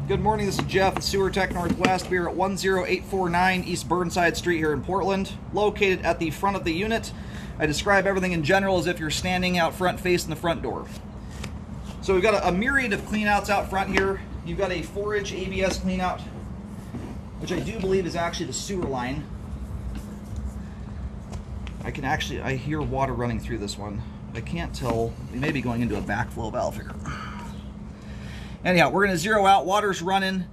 Good morning, this is Jeff at Sewer Tech Northwest. We are at 10849 East Burnside Street here in Portland, located at the front of the unit. I describe everything in general as if you're standing out front facing the front door. So we've got a myriad of cleanouts out front here. You've got a 4-inch ABS cleanout, which I do believe is actually the sewer line. I hear water running through this one. I can't tell. We may be going into a backflow valve here. Anyhow, we're going to zero out. Water's running.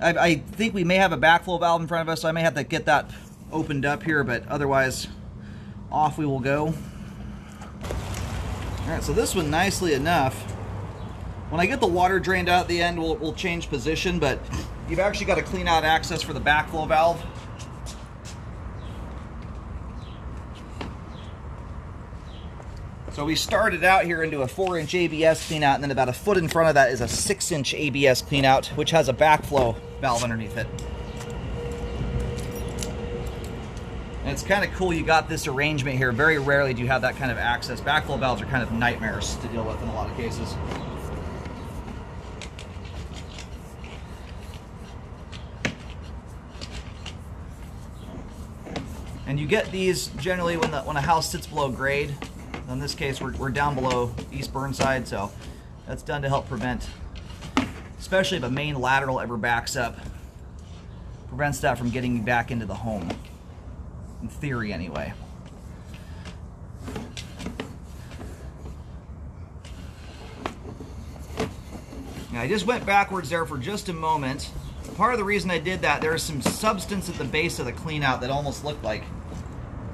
I think we may have a backflow valve in front of us, so I may have to get that opened up here, but otherwise, off we will go. All right, so this one, nicely enough, when I get the water drained out at the end, we'll change position, but you've actually got a clean out access for the backflow valve. So we started out here into a 4-inch ABS cleanout, and then about a foot in front of that is a 6-inch ABS cleanout, which has a backflow valve underneath it. And it's kind of cool you got this arrangement here. Very rarely do you have that kind of access. Backflow valves are kind of nightmares to deal with in a lot of cases. And you get these generally when a house sits below grade. In this case, we're down below East Burnside, so that's done to help prevent, especially if a main lateral ever backs up, prevents that from getting back into the home, in theory anyway. Now, I just went backwards there for just a moment. Part of the reason I did that, there is some substance at the base of the cleanout that almost looked like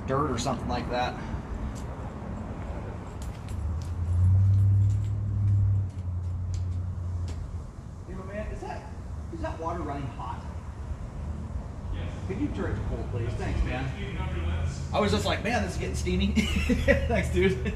dirt or something like that. Is that water running hot? Yes. Could you turn it to cold, please? Thanks, man. I was just like, man, this is getting steamy. Thanks, dude.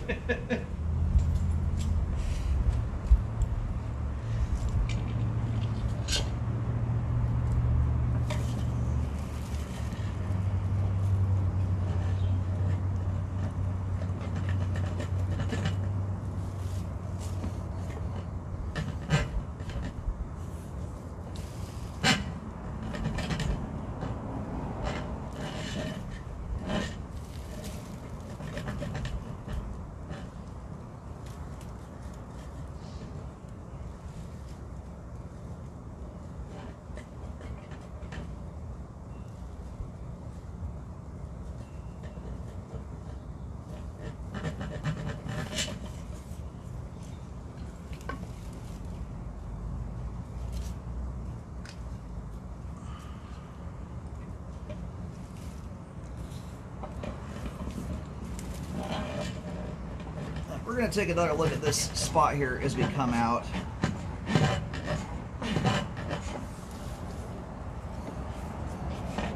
We're going to take another look at this spot here as we come out.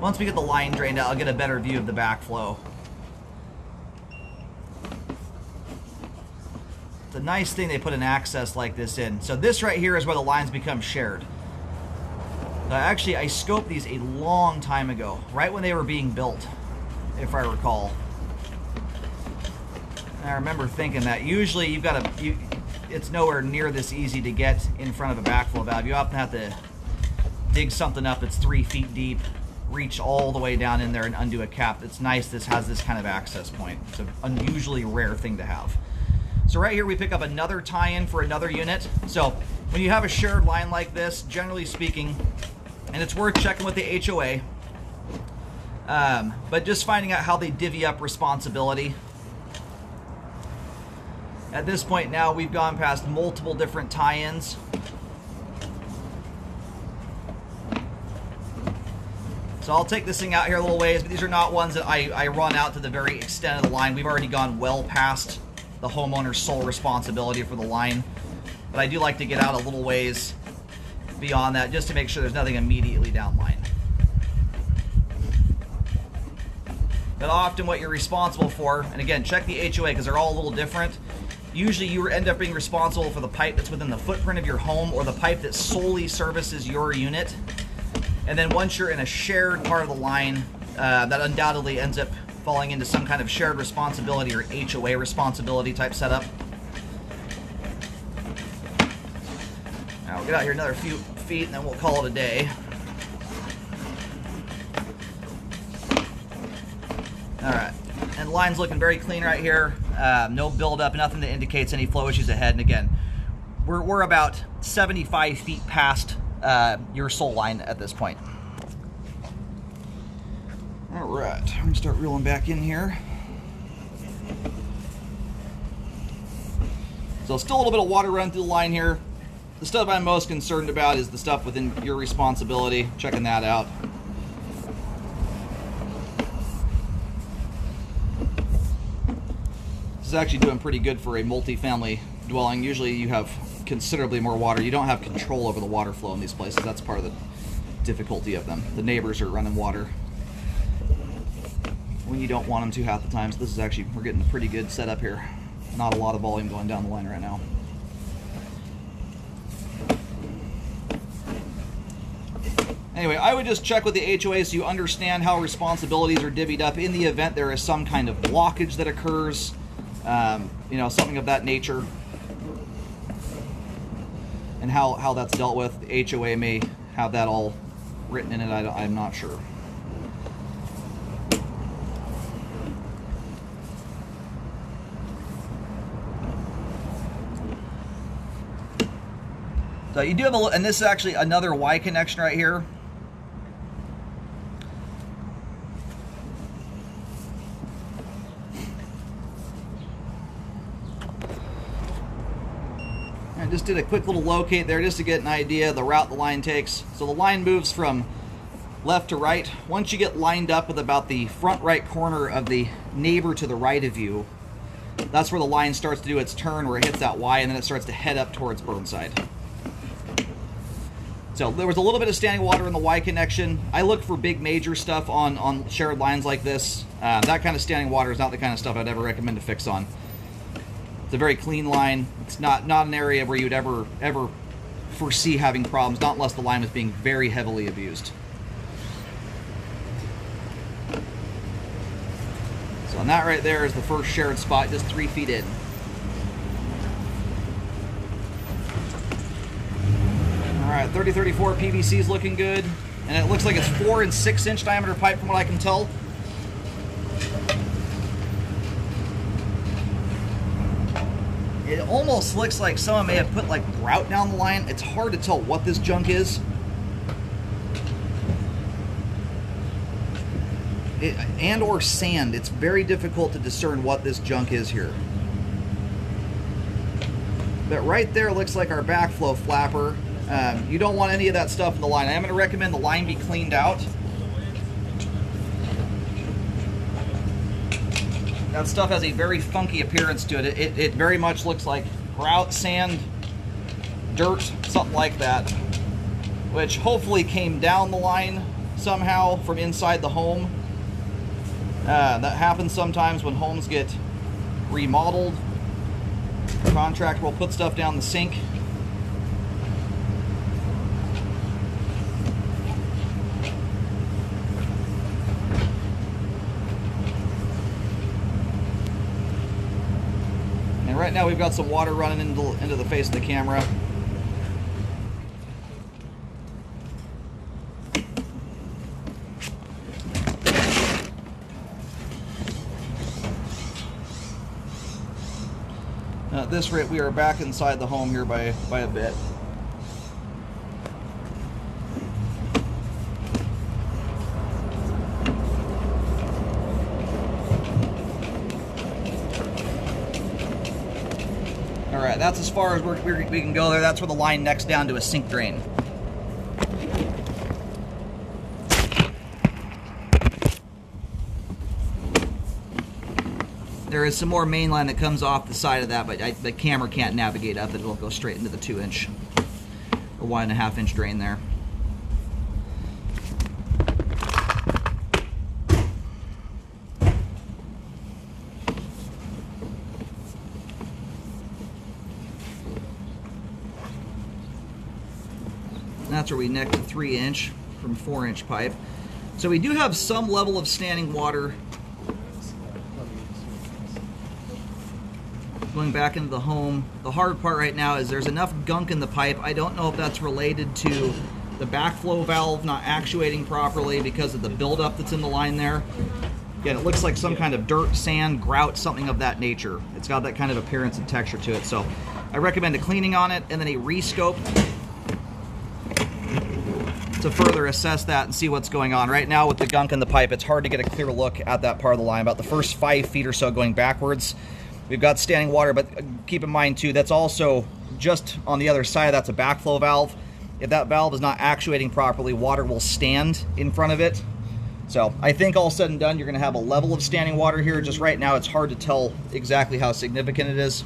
Once we get the line drained out, I'll get a better view of the backflow. It's a nice thing they put an access like this in. So this right here is where the lines become shared. Actually, I scoped these a long time ago, right when they were being built, if I recall. I remember thinking that usually it's nowhere near this easy to get in front of a backflow valve. You often have to dig something up that's 3 feet deep, reach all the way down in there and undo a cap. It's nice this has this kind of access point. It's an unusually rare thing to have. So right here we pick up another tie-in for another unit. So when you have a shared line like this, generally speaking, and it's worth checking with the HOA, but just finding out how they divvy up responsibility. At this point now, we've gone past multiple different tie-ins. So I'll take this thing out here a little ways, but these are not ones that I run out to the very extent of the line. We've already gone well past the homeowner's sole responsibility for the line. But I do like to get out a little ways beyond that just to make sure there's nothing immediately downline. But often what you're responsible for, and again, check the HOA because they're all a little different. Usually you end up being responsible for the pipe that's within the footprint of your home or the pipe that solely services your unit. And then once you're in a shared part of the line, that undoubtedly ends up falling into some kind of shared responsibility or HOA responsibility type setup. Now we'll get out here another few feet, and then we'll call it a day. All right, and the line's looking very clean right here. No buildup, nothing that indicates any flow issues ahead. And again, we're about 75 feet past your sole line at this point. All right, we're gonna start reeling back in here. So still a little bit of water running through the line here. The stuff I'm most concerned about is the stuff within your responsibility. Checking that out. This is actually doing pretty good for a multi-family dwelling. Usually you have considerably more water. You don't have control over the water flow in these places. That's part of the difficulty of them. The neighbors are running water when you don't want them to half the time. So this is actually, we're getting a pretty good setup here. Not a lot of volume going down the line right now. Anyway, I would just check with the HOA so you understand how responsibilities are divvied up in the event there is some kind of blockage that occurs, you know, something of that nature, and how that's dealt with. The HOA may have that all written in it. I'm not sure. So you do have a, and this is actually another Y connection right here. I just did a quick little locate there just to get an idea of the route the line takes. So the line moves from left to right. Once you get lined up with about the front right corner of the neighbor to the right of you, that's where the line starts to do its turn, where it hits that Y, and then it starts to head up towards Burnside. So there was a little bit of standing water in the Y connection. I look for big major stuff on shared lines like this. That kind of standing water is not the kind of stuff I'd ever recommend to fix on. It's a very clean line. It's not an area where you'd ever foresee having problems, not unless the line was being very heavily abused. So on that right there is the first shared spot, just 3 feet in. All right, 3034 PVC is looking good, and it looks like it's 4 and 6 inch diameter pipe from what I can tell. It almost looks like someone may have put like grout down the line. It's hard to tell what this junk is. And or sand. It's very difficult to discern what this junk is here. But right there looks like our backflow flapper. You don't want any of that stuff in the line. I am going to recommend the line be cleaned out. That stuff has a very funky appearance to it. It very much looks like grout, sand, dirt, something like that, which hopefully came down the line somehow from inside the home. That happens sometimes when homes get remodeled. The contractor will put stuff down the sink. And right now we've got some water running into the face of the camera. At this rate, we are back inside the home here by a bit. All right, that's as far as we can go there. That's where the line necks down to a sink drain. There is some more main line that comes off the side of that, but the camera can't navigate up it. It'll go straight into the 2-inch or 1.5-inch drain there. And that's where we neck the 3-inch from 4-inch pipe. So we do have some level of standing water going back into the home. The hard part right now is there's enough gunk in the pipe. I don't know if that's related to the backflow valve not actuating properly because of the buildup that's in the line there. Again, it looks like some kind of dirt, sand, grout, something of that nature. It's got that kind of appearance and texture to it. So I recommend a cleaning on it and then a rescope to further assess that and see what's going on. Right now with the gunk in the pipe, it's hard to get a clear look at that part of the line. About the first 5 feet or so going backwards, we've got standing water, but keep in mind too, that's also just on the other side, that's a backflow valve. If that valve is not actuating properly, water will stand in front of it. So I think all said and done, you're gonna have a level of standing water here. Just right now, it's hard to tell exactly how significant it is.